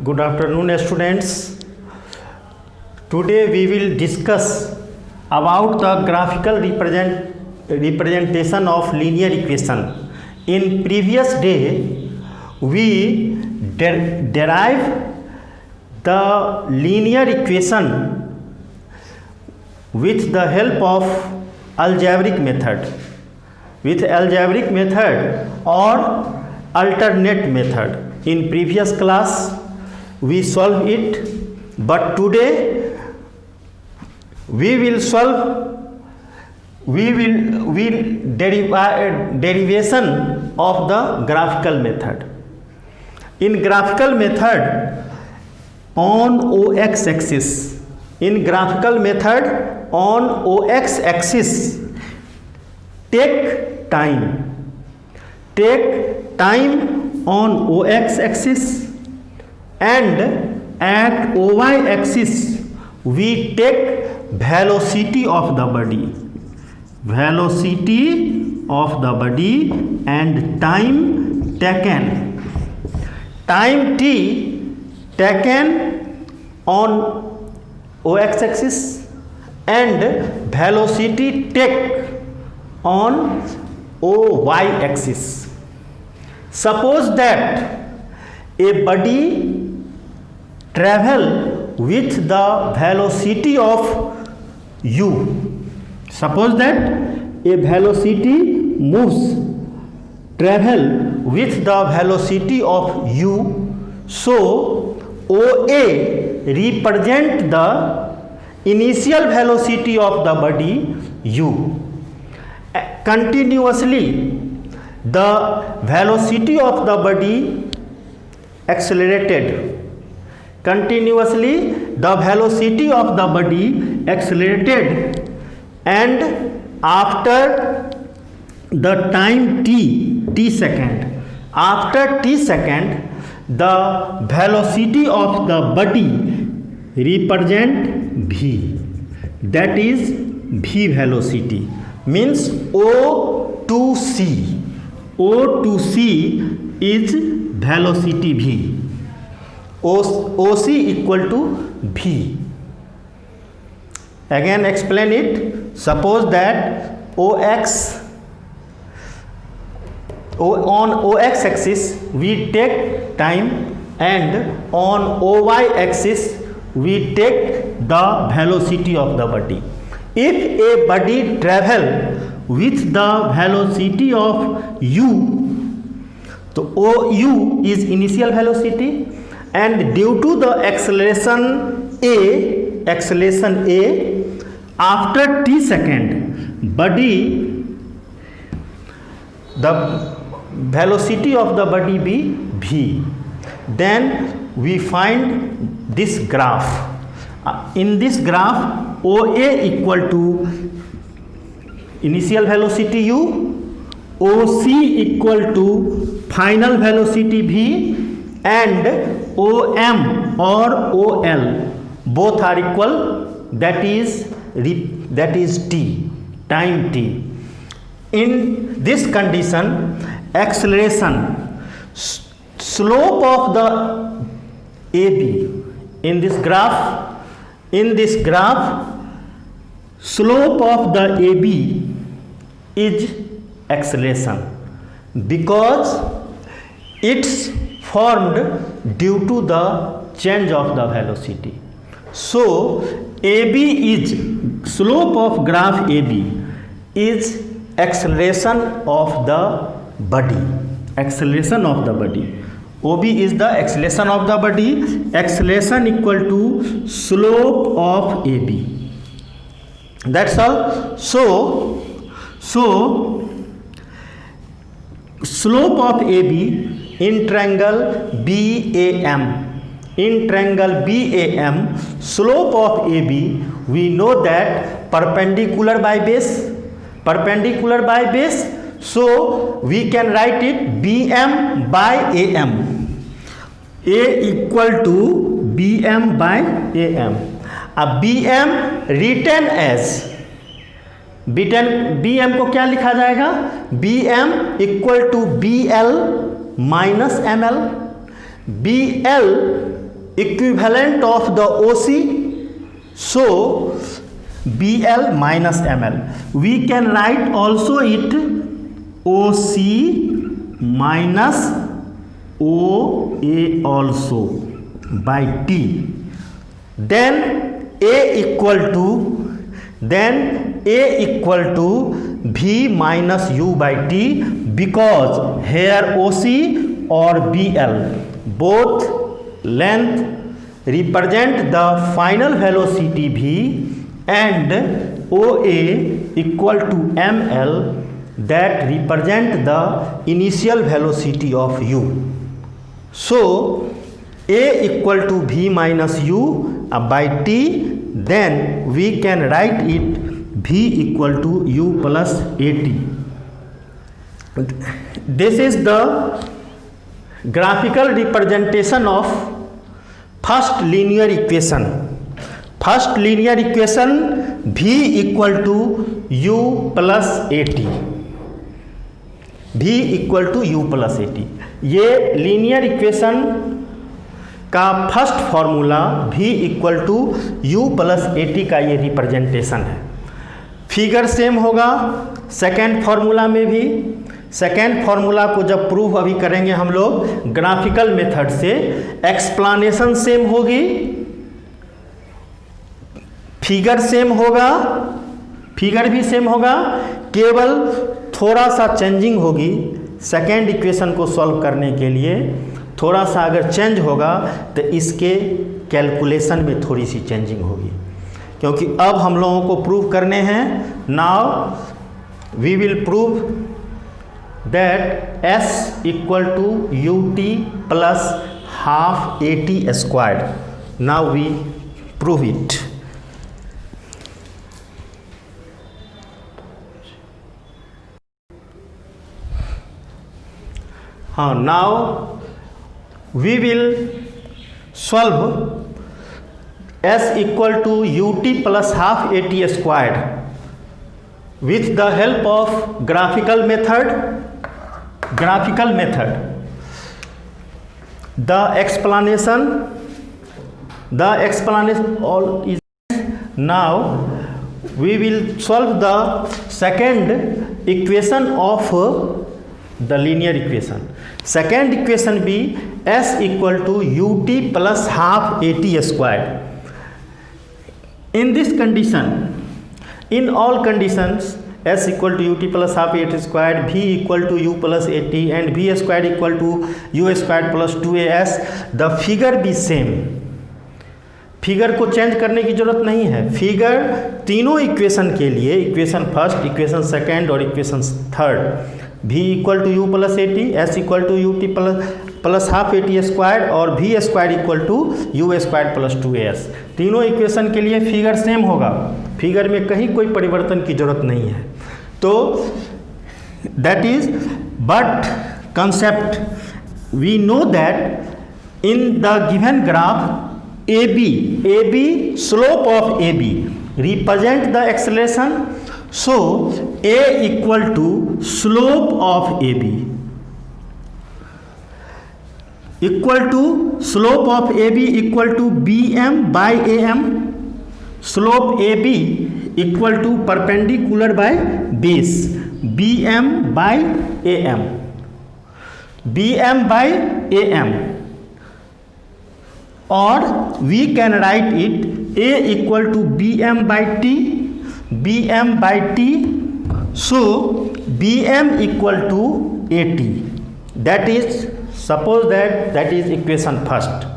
Good afternoon, students. Today we will discuss about the graphical representation of linear equation. In previous day, we derived the linear equation with the help of algebraic method, or alternate method. In previous class we solved it, but today we will derivation of the graphical method. In graphical method on OX axis, take time on OX axis, and at OY axis we take velocity of the body and time taken. Time t taken on OX axis and velocity take on OY axis. Suppose that a body travel with the velocity of u. Suppose that a velocity travel with the velocity of u. So OA represent the initial velocity of the body u. Continuously the velocity of the body accelerated. And after the time t second, the velocity of the body represent v. That is v velocity, means O to C is velocity v. OC equal to v. Again explain it. Suppose that on OX axis we take time, and on OY axis we take the velocity of the body. If a body travel with the velocity of u, so OU is initial velocity, and due to the acceleration A, after t second, the velocity of the body be v. Then we find this graph. In this graph, OA equal to initial velocity u, OC equal to final velocity v, and OM or OL both are equal, that is t, time t. In this condition, acceleration, slope of the AB in this graph, slope of the AB is acceleration, because it's formed due to the change of the velocity. So AB is slope of graph AB is acceleration of the body. OB is the acceleration of the body. Acceleration equal to slope of AB. That's all. So slope of AB in triangle BAM, slope of AB, we know that perpendicular by base, so we can write it BM by AM. A equal to BM by AM. BM written as, BM को क्या लिखा जाएगा? BM equal to BL minus ML. BL equivalent of the OC, so BL minus ML. We can write also it OC minus OA also by T. Then A equal to V minus U by T, because here OC or BL both length represent the final velocity V, and OA equal to ML that represent the initial velocity of U. So A equal to V minus U by T, then we can write it V equal to U plus AT. This is the graphical representation of first linear equation. First linear equation V equal to U plus AT. V equal to U plus AT. ये linear equation का first formula V equal to U plus AT का ये representation है। Figure same होगा second formula में भी। Second formula को जब प्रूफ अभी करेंगे हम लोग ग्राफिकल मेथड से, एक्सप्लानेशन सेम होगी, फिगर सेम होगा, फिगर भी सेम होगा, केवल थोड़ा सा चेंजिंग होगी। सेकेंड इक्वेशन को सॉल्व करने के लिए थोड़ा सा अगर चेंज होगा तो इसके कैलकुलेशन में थोड़ी सी चेंजिंग होगी, क्योंकि अब हम लोगों को प्रूव करने हैं। Now we will prove that S equal to UT plus half AT squared. Now we prove it. हाँ, now we will solve S equal to UT plus half AT squared with the help of graphical method. The explanation all is. Now we will solve the second equation of the linear equation. Second equation be S equal to UT plus half AT squared. In this condition, in all conditions, S equal to UT plus half AT squared, V equal to U plus AT and V squared equal to U squared plus 2AS, the figure be same. Figure को change करने की जरूरत नहीं है। Figure तीनों equation के लिए, equation first, equation second और equation third, V equal to U plus AT, S equal to UT plus half AT square और V square equal to U square plus 2AS, तीनों इक्वेशन के लिए figure same होगा। Figure में कहीं कोई परिवर्तन की जरूरत नहीं है। तो that is, but concept we know that in the given graph AB slope of AB represent the acceleration. So A equal to slope of AB equal to slope of AB equal to BM by AM. Slope AB equal to perpendicular by base, BM by AM. BM by AM, or we can write it A equal to BM by T, BM by T. So BM equal to AT. That is, suppose that is equation first.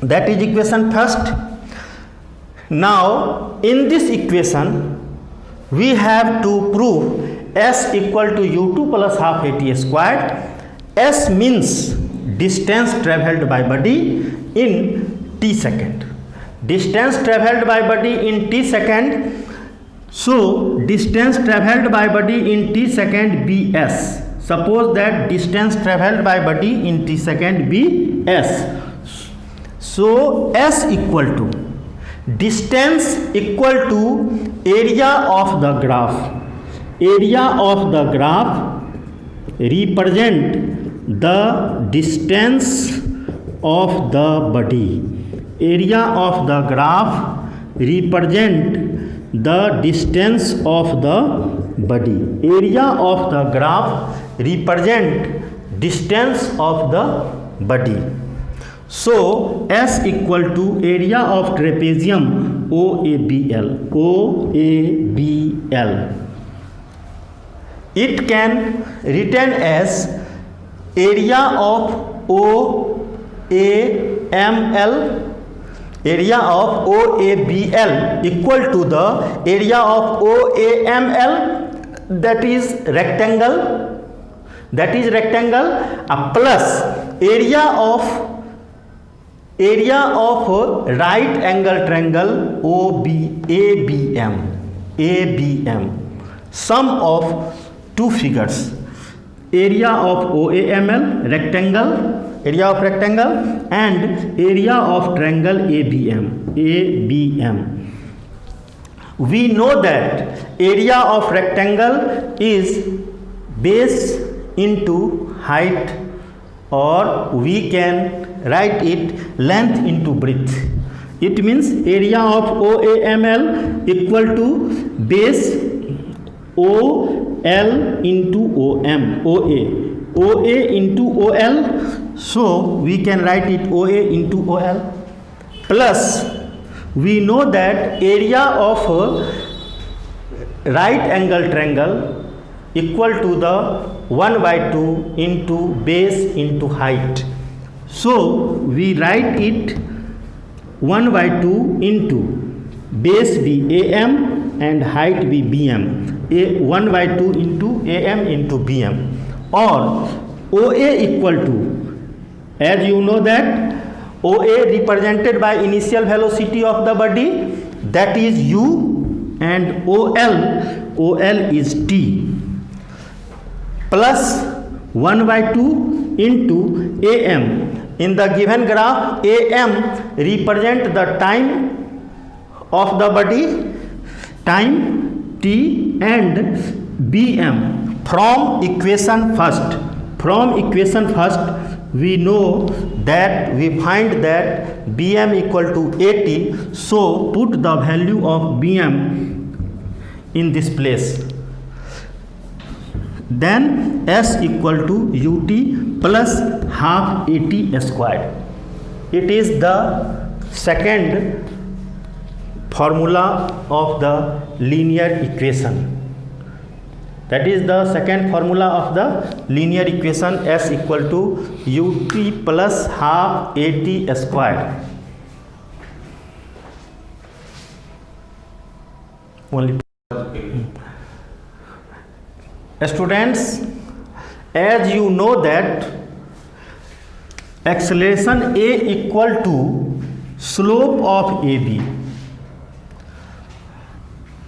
That is equation first. Now in this equation we have to prove S equal to U2 plus half AT squared. S means distance traveled by body in t second. Distance traveled by body in t second. So distance traveled by body in t second be S. Suppose that distance traveled by body in t second be S. So S equal to distance equal to area of the graph. Area of the graph represent the distance of the body. Area of the graph represent the distance of the body. Area of the graph represent distance of the body. So S equal to area of trapezium OABL. OABL. It can written as area of OAML, area of OABL equal to the area of OAML, that is rectangle, plus area of right angle triangle ABM. Sum of two figures, area of OAML rectangle, area of rectangle, and area of triangle ABM. We know that area of rectangle is base into height, or we can write it length into breadth. It means area of OAML equal to base OL into OA into OL. So we can write it OA into OL, plus we know that area of right angle triangle equal to the 1/2 into base into height. So we write it 1/2 into base be AM and height be BM. 1/2 into AM into BM, or OA equal to, as you know that OA represented by initial velocity of the body, that is U, and OL is T, plus 1/2 into AM. In the given graph, AM represent the time of the body, time T, and BM from equation first we know that we find that BM equal to 80. So put the value of BM in this place. Then S equal to UT plus half AT squared. It is the second formula of the linear equation. That is the second formula of the linear equation, S equal to UT plus half AT squared. Only students, as you know that acceleration A equal to slope of AB.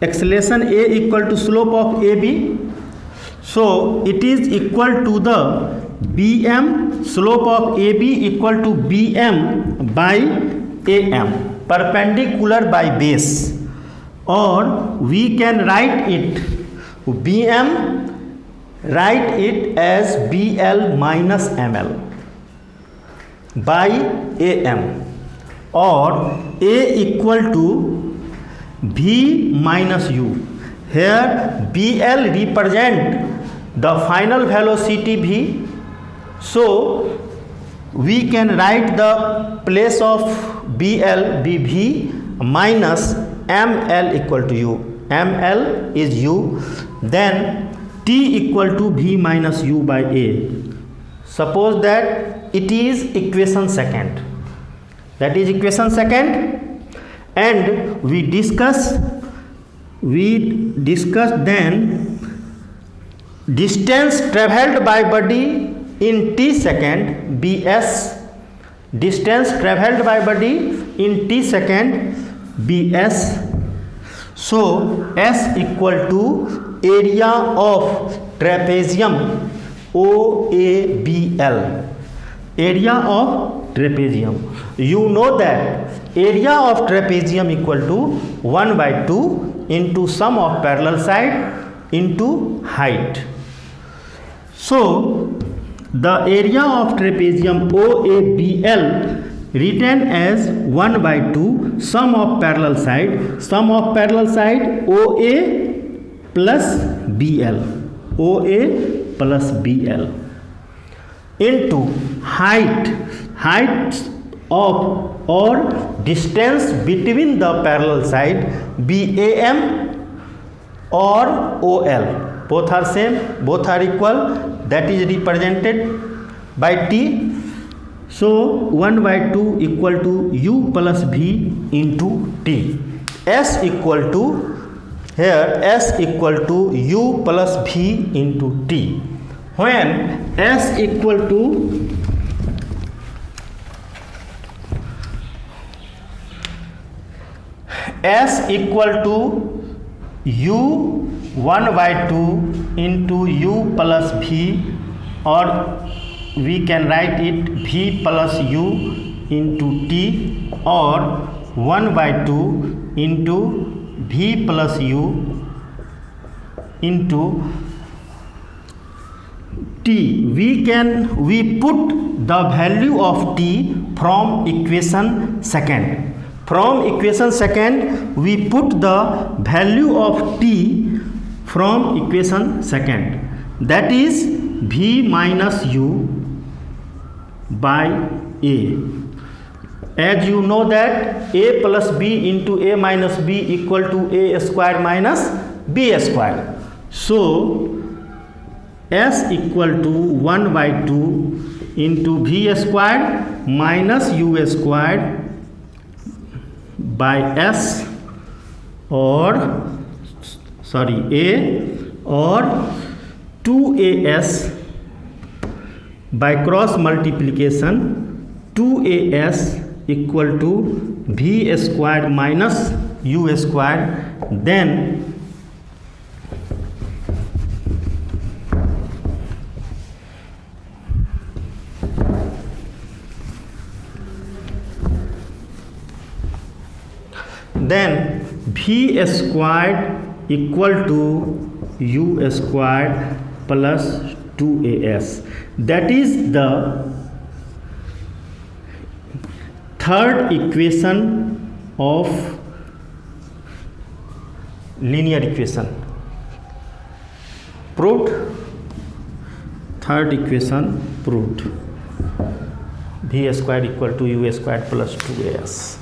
Acceleration A equal to slope of AB. So it is equal to the BM, slope of AB equal to BM by AM, perpendicular by base, or we can write it BM, write it as BL minus ML by AM, or A equal to V minus U. Here BL represent the final velocity V, so we can write the place of BL be V minus ML equal to U. ML is U, then T equal to V minus U by A. Suppose that it is equation second, and we discuss then distance traveled by body in T second, BS, distance traveled by body in T second, BS. So S equal to area of trapezium OABL, area of trapezium. You know that area of trapezium equal to 1/2 into sum of parallel side into height. So the area of trapezium OABL written as 1 by 2 sum of parallel side OA plus BL into height of or distance between the parallel side BAM or OL, both are same, both are equal, that is represented by T. So 1 by 2 equal to U plus V into T. S equal to U plus V into T. When S equal to U 1 by 2 into U plus V, or we can write it V plus U into T, or 1 by 2 into V plus U into T. We put the value of T from equation second. From equation second, we put the value of T from equation second, that is V minus U by A. As you know that A plus B into A minus B equal to A square minus B square. So S equal to 1 by 2 into V square minus U square by S or A, or 2AS by cross multiplication 2AS equal to V square minus U square. Then V squared equal to U squared plus 2AS. That is the third equation of linear equation. Proved? Third equation proved. V squared equal to U squared plus 2AS.